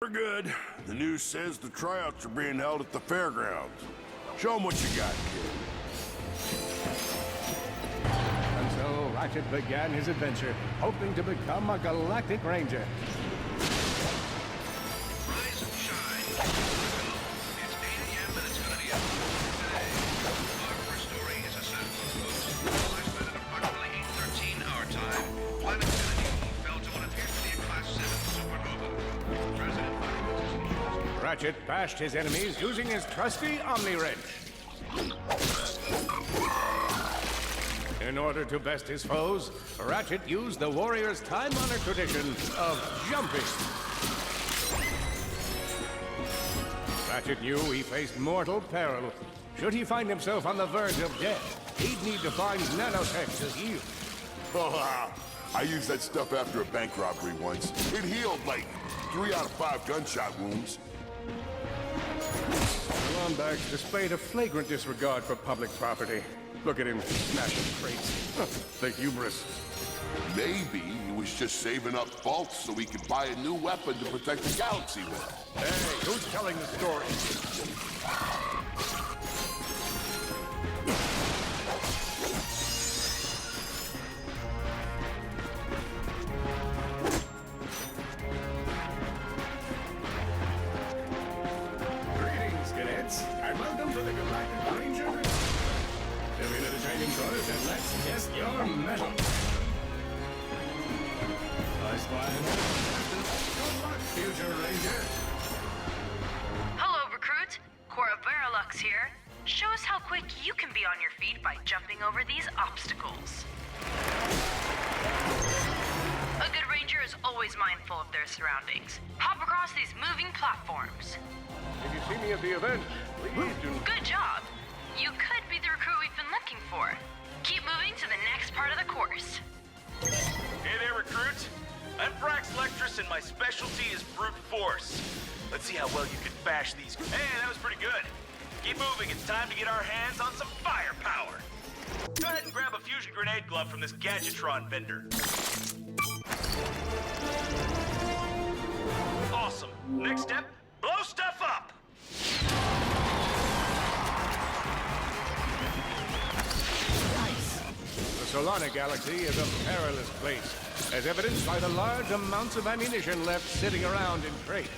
We're good. The news says the tryouts are being held at the fairgrounds. Show them what you got, kid. And so Ratchet began his adventure, hoping to become a galactic ranger. Rise and shine. It's 8 a.m. and it's gonna be up today. Our first story is a sample of folks. Last night at approximately 8:13 our time, Planet Kennedy fell to what appears to be a Class 7 supernova. President Biden. Ratchet bashed his enemies using his trusty Omni Wrench. In order to best his foes, Ratchet used the warrior's time-honored tradition of jumping. Ratchet knew he faced mortal peril. Should he find himself on the verge of death, he'd need to find nanotech to heal. Oh, I used that stuff after a bank robbery once. It healed like 3 out of 5 gunshot wounds. Lombax displayed a flagrant disregard for public property. Look at him smashing crates. The hubris. Maybe he was just saving up vaults so he could buy a new weapon to protect the galaxy with. Hey, who's telling the story? Greetings, cadets, and welcome to the Galactic Ranger. Step into the training quarters and let's test your metal. I spy good luck, future ranger. Hello, recruit. Cora Veralux here. Show us how quick you can be on your feet by jumping over these obstacles. A good ranger is always mindful of their surroundings. Hop across these moving platforms. If you see me at the event, please do... Good job. You could be the recruit we've been looking for. Keep moving to the next part of the course. Hey there, recruit. I'm Brax Lectrus, and my specialty is brute force. Let's see how well you can bash these. Hey, that was pretty good. Keep moving. It's time to get our hands on some firepower. Go ahead and grab a fusion grenade glove from this Gadgetron vendor. Awesome. Next step, blow stuff up. The Solana Galaxy is a perilous place, as evidenced by the large amounts of ammunition left sitting around in crates.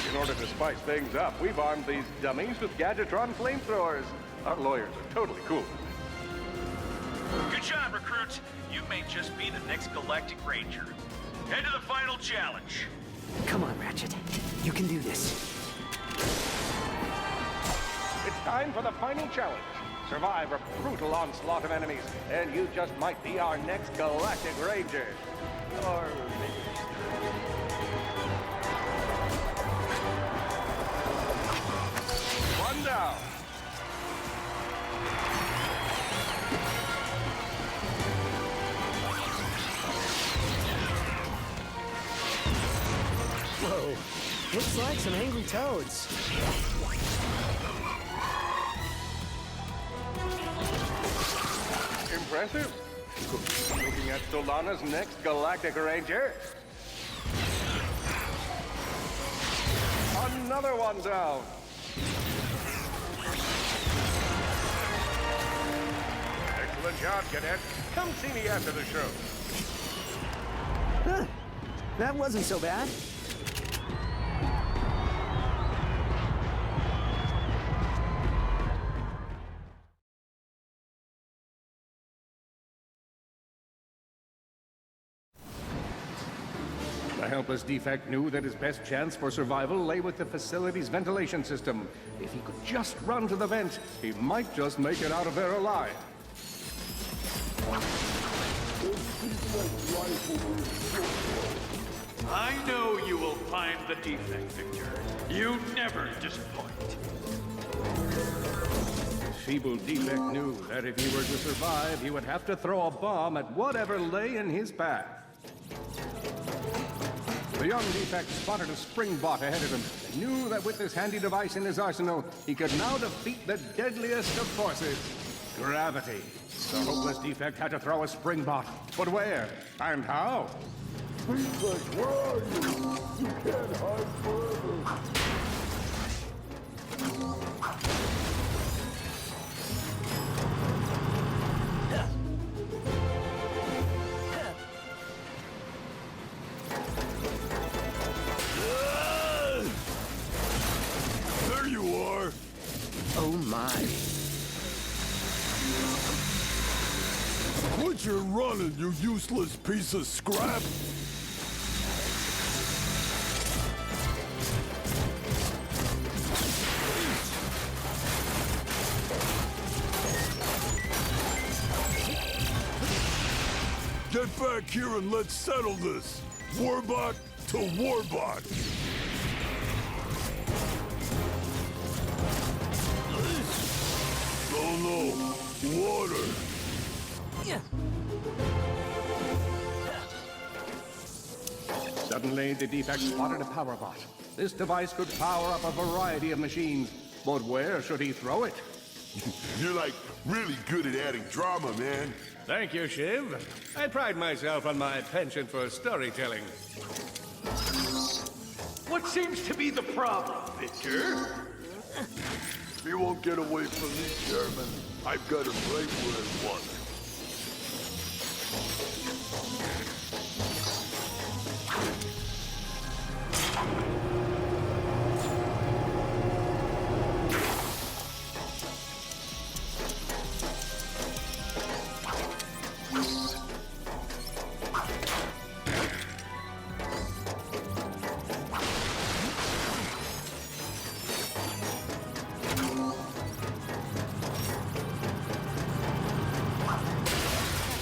In order to spice things up, we've armed these dummies with Gadgetron flamethrowers. Our lawyers are totally cool. Good job, recruit. You may just be the next Galactic Ranger. Head to the final challenge. Come on, Ratchet. You can do this. It's time for the final challenge. Survive a brutal onslaught of enemies, and you just might be our next Galactic Ranger. Or maybe... One down. Whoa. Looks like some angry toads. Impressive. Looking at Solana's next Galactic Ranger. Another one down. Excellent job, cadet. Come see me after the show. Huh. That wasn't so bad. The helpless defect knew that his best chance for survival lay with the facility's ventilation system. If he could just run to the vent, he might just make it out of there alive. I know you will find the defect, Victor. You never disappoint. feeble defect knew that if he were to survive, he would have to throw a bomb at whatever lay in his path. The young defect spotted a spring bot ahead of him and knew that with this handy device in his arsenal, he could now defeat the deadliest of forces, gravity. The hopeless defect had to throw a spring bot, but where and how? Defect, where are you? You can't hide forever. There you are. Oh my. Quit your running, you useless piece of scrap! Get back here and let's settle this! Warbot to Warbot! Oh no! Water! Suddenly, the defect spotted a power bot. This device could power up a variety of machines, but where should he throw it? You're like really good at adding drama, man. Thank you, Shiv. I pride myself on my penchant for storytelling. What seems to be the problem, Victor? You won't get away from me, Chairman. I've got him right where I want him.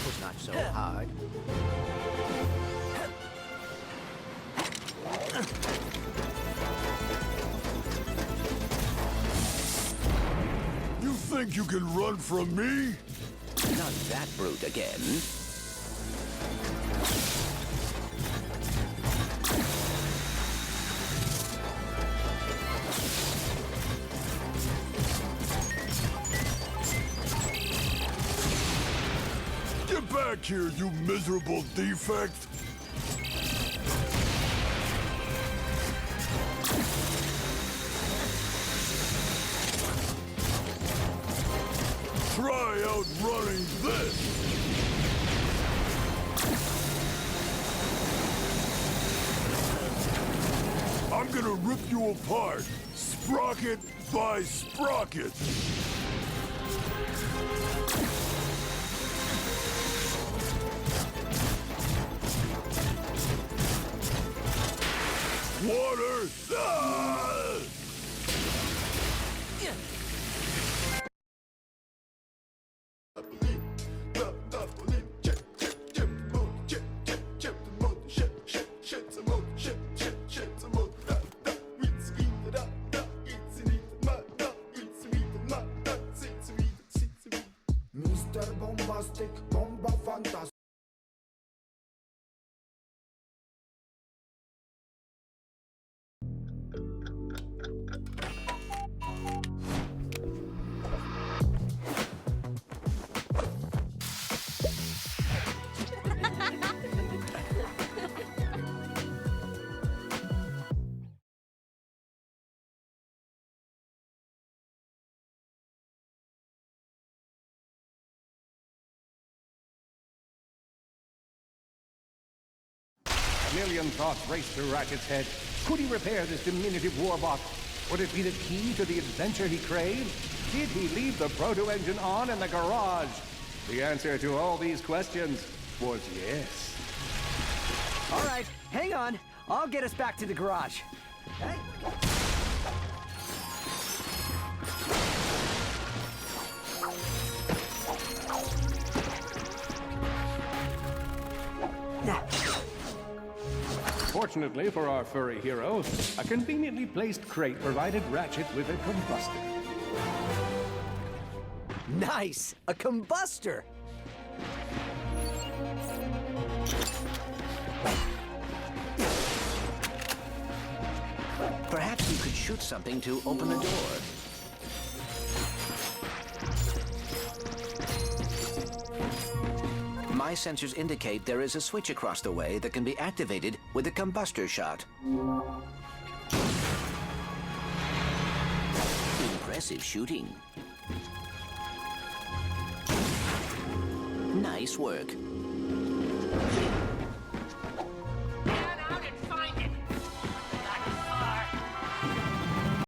Was not so hard. You think you can run from me? Not that brute again. Get back here, you miserable defect! Try outrunning this! I'm gonna rip you apart, sprocket by sprocket! Water! Ah! Mr. Bombastic, bomba fantastic. A million thoughts raced through Ratchet's head. Could he repair this diminutive warbot? Would it be the key to the adventure he craved? Did he leave the proto-engine on in the garage? The answer to all these questions was yes. All right, hang on. I'll get us back to the garage. Hey. Fortunately for our furry hero, a conveniently placed crate provided Ratchet with a combustor. Nice! A combustor! Perhaps you could shoot something to open the door. My sensors indicate there is a switch across the way that can be activated with a combustor shot. Impressive shooting. Nice work.